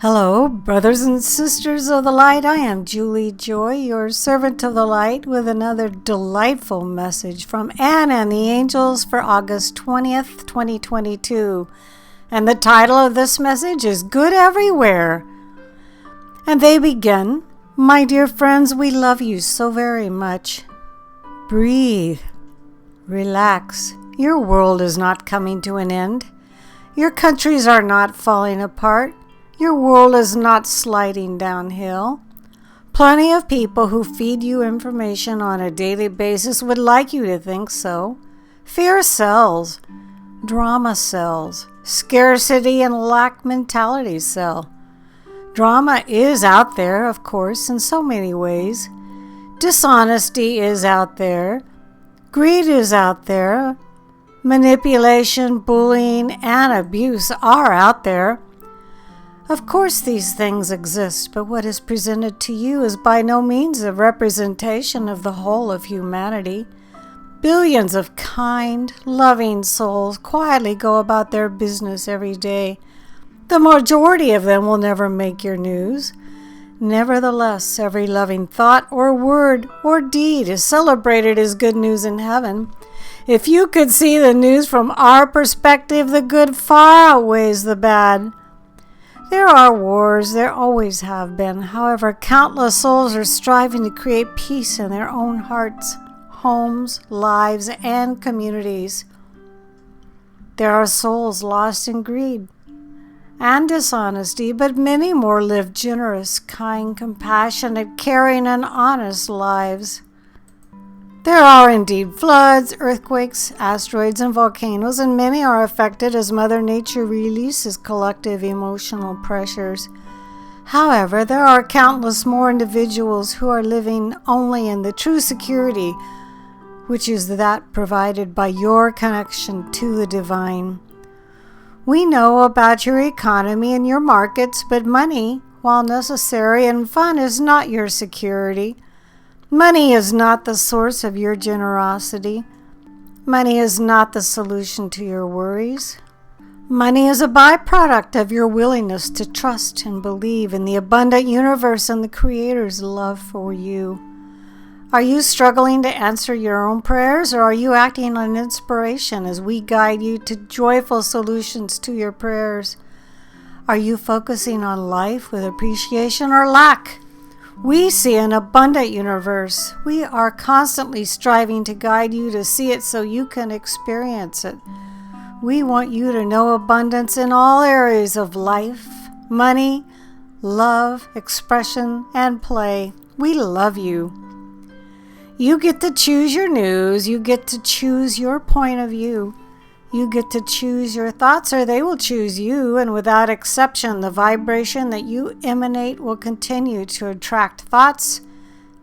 Hello, brothers and sisters of the light. I am Juli Joy, your servant of the light, with another delightful message from Anne and the Angels for August 20th, 2022. And the title of this message is Good Everywhere. And they begin, My dear friends, we love you so very much. Breathe. Relax. Your world is not coming to an end. Your countries are not falling apart. Your world is not sliding downhill. Plenty of people who feed you information on a daily basis would like you to think so. Fear sells. Drama sells. Scarcity and lack mentality sell. Drama is out there, of course, in so many ways. Dishonesty is out there. Greed is out there. Manipulation, bullying, and abuse are out there. Of course these things exist, but what is presented to you is by no means a representation of the whole of humanity. Billions of kind, loving souls quietly go about their business every day. The majority of them will never make your news. Nevertheless, every loving thought or word or deed is celebrated as good news in heaven. If you could see the news from our perspective, the good far outweighs the bad. There are wars, there always have been. However, countless souls are striving to create peace in their own hearts, homes, lives, and communities. There are souls lost in greed and dishonesty, but many more live generous, kind, compassionate, caring, and honest lives. There are indeed floods, earthquakes, asteroids, and volcanoes, and many are affected as Mother Nature releases collective emotional pressures. However, there are countless more individuals who are living only in the true security, which is that provided by your connection to the divine. We know about your economy and your markets, but money, while necessary and fun, is not your security. Money is not the source of your generosity. Money is not the solution to your worries. Money is a byproduct of your willingness to trust and believe in the abundant universe and the Creator's love for you. Are you struggling to answer your own prayers, or are you acting on inspiration as we guide you to joyful solutions to your prayers? Are you focusing on life with appreciation or lack? We see an abundant universe. We are constantly striving to guide you to see it so you can experience it. We want you to know abundance in all areas of life, money, love, expression, and play. We love you. You get to choose your news. You get to choose your point of view. You get to choose your thoughts, or they will choose you, and without exception, the vibration that you emanate will continue to attract thoughts,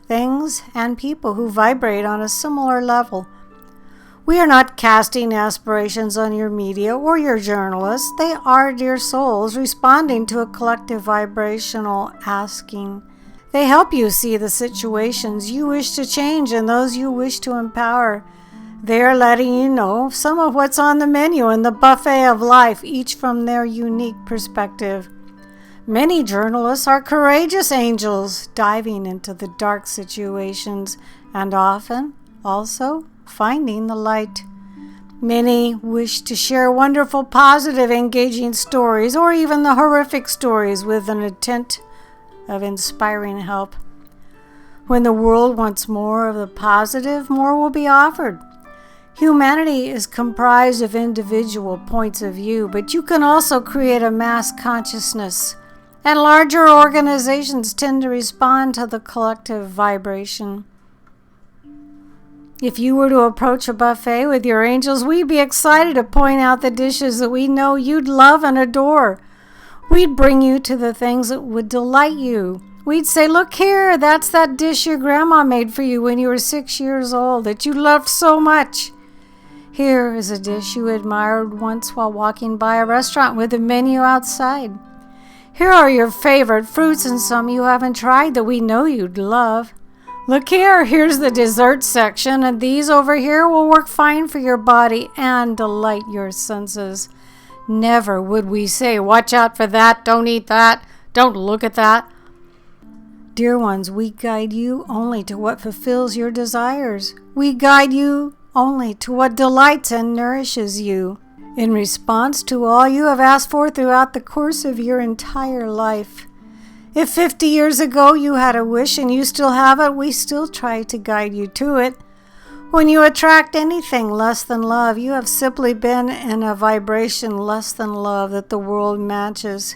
things, and people who vibrate on a similar level. We are not casting aspirations on your media or your journalists. They are dear souls responding to a collective vibrational asking. They help you see the situations you wish to change and those you wish to empower. They are letting you know some of what's on the menu in the buffet of life, each from their unique perspective. Many journalists are courageous angels diving into the dark situations and often also finding the light. Many wish to share wonderful, positive, engaging stories, or even the horrific stories with an intent of inspiring help. When the world wants more of the positive, more will be offered. Humanity is comprised of individual points of view, but you can also create a mass consciousness, and larger organizations tend to respond to the collective vibration. If you were to approach a buffet with your angels, we'd be excited to point out the dishes that we know you'd love and adore. We'd bring you to the things that would delight you. We'd say, look here, that's that dish your grandma made for you when you were 6 years old that you loved so much. Here is a dish you admired once while walking by a restaurant with a menu outside. Here are your favorite fruits and some you haven't tried that we know you'd love. Look here, here's the dessert section, and these over here will work fine for your body and delight your senses. Never would we say, watch out for that, don't eat that. Don't look at that. Dear ones, we guide you only to what fulfills your desires. We guide you only to what delights and nourishes you. In response to all you have asked for throughout the course of your entire life. If 50 years ago you had a wish and you still have it, we still try to guide you to it. When you attract anything less than love, you have simply been in a vibration less than love that the world matches.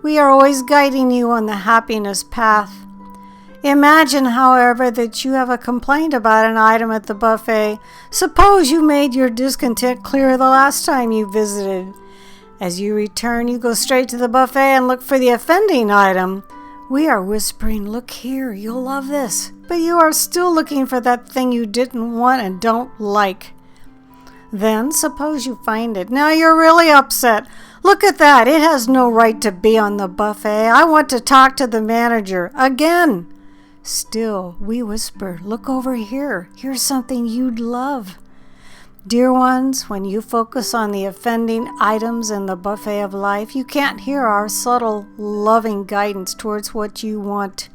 We are always guiding you on the happiness path. Imagine, however, that you have a complaint about an item at the buffet. Suppose you made your discontent clear the last time you visited. As you return, you go straight to the buffet and look for the offending item. We are whispering, look here, you'll love this. But you are still looking for that thing you didn't want and don't like. Then, suppose you find it. Now you're really upset. Look at that. It has no right to be on the buffet. I want to talk to the manager. Again. Still, we whisper, look over here. Here's something you'd love. Dear ones, when you focus on the offending items in the buffet of life, you can't hear our subtle, loving guidance towards what you want.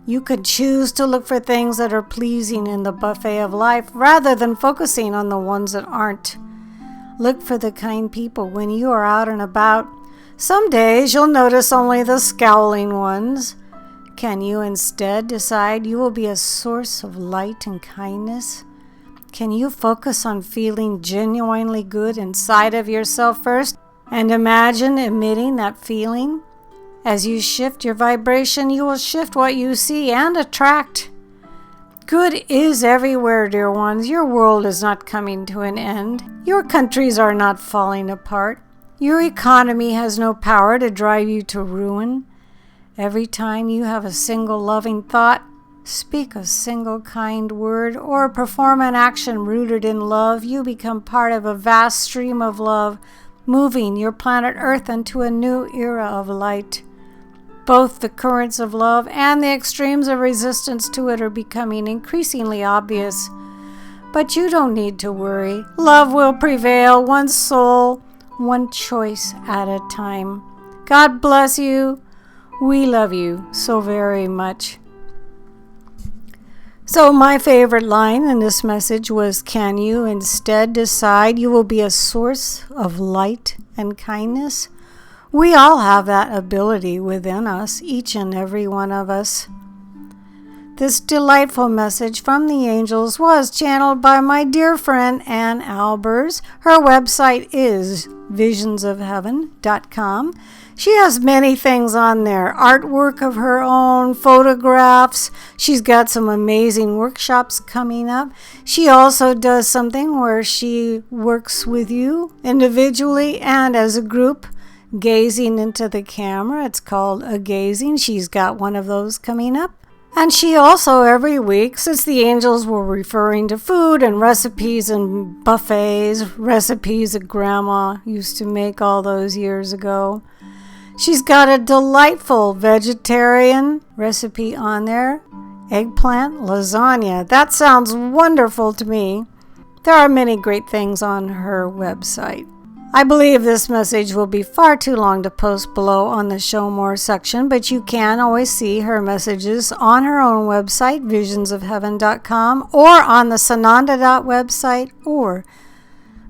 You could choose to look for things that are pleasing in the buffet of life rather than focusing on the ones that aren't. Look for the kind people when you are out and about. Some days you'll notice only the scowling ones. Can you instead decide you will be a source of light and kindness? Can you focus on feeling genuinely good inside of yourself first and imagine emitting that feeling? As you shift your vibration, you will shift what you see and attract. Good is everywhere, dear ones. Your world is not coming to an end. Your countries are not falling apart. Your economy has no power to drive you to ruin. Every time you have a single loving thought, speak a single kind word, or perform an action rooted in love, you become part of a vast stream of love, moving your planet Earth into a new era of light. Both the currents of love and the extremes of resistance to it are becoming increasingly obvious. But you don't need to worry. Love will prevail, one soul, one choice at a time. God bless you. We love you so very much. So my favorite line in this message was, can you instead decide you will be a source of light and kindness? We all have that ability within us, each and every one of us. This delightful message from the angels was channeled by my dear friend Ann Albers. Her website is visionsofheaven.com. She has many things on there, artwork of her own, photographs. She's got some amazing workshops coming up. She also does something where she works with you individually and as a group, gazing into the camera. It's called a gazing. She's got one of those coming up. And she also, every week, since the angels were referring to food and recipes and buffets, recipes that Grandma used to make all those years ago, she's got a delightful vegetarian recipe on there, eggplant lasagna. That sounds wonderful to me. There are many great things on her website. I believe this message will be far too long to post below on the Show More section, but you can always see her messages on her own website, visionsofheaven.com, or on the Sananda website, or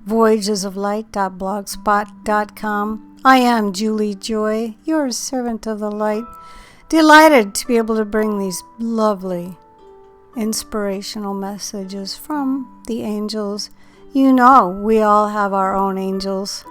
voyagesoflight.blogspot.com. I am Juli Joy, your servant of the light, delighted to be able to bring these lovely, inspirational messages from the angels. You know, we all have our own angels.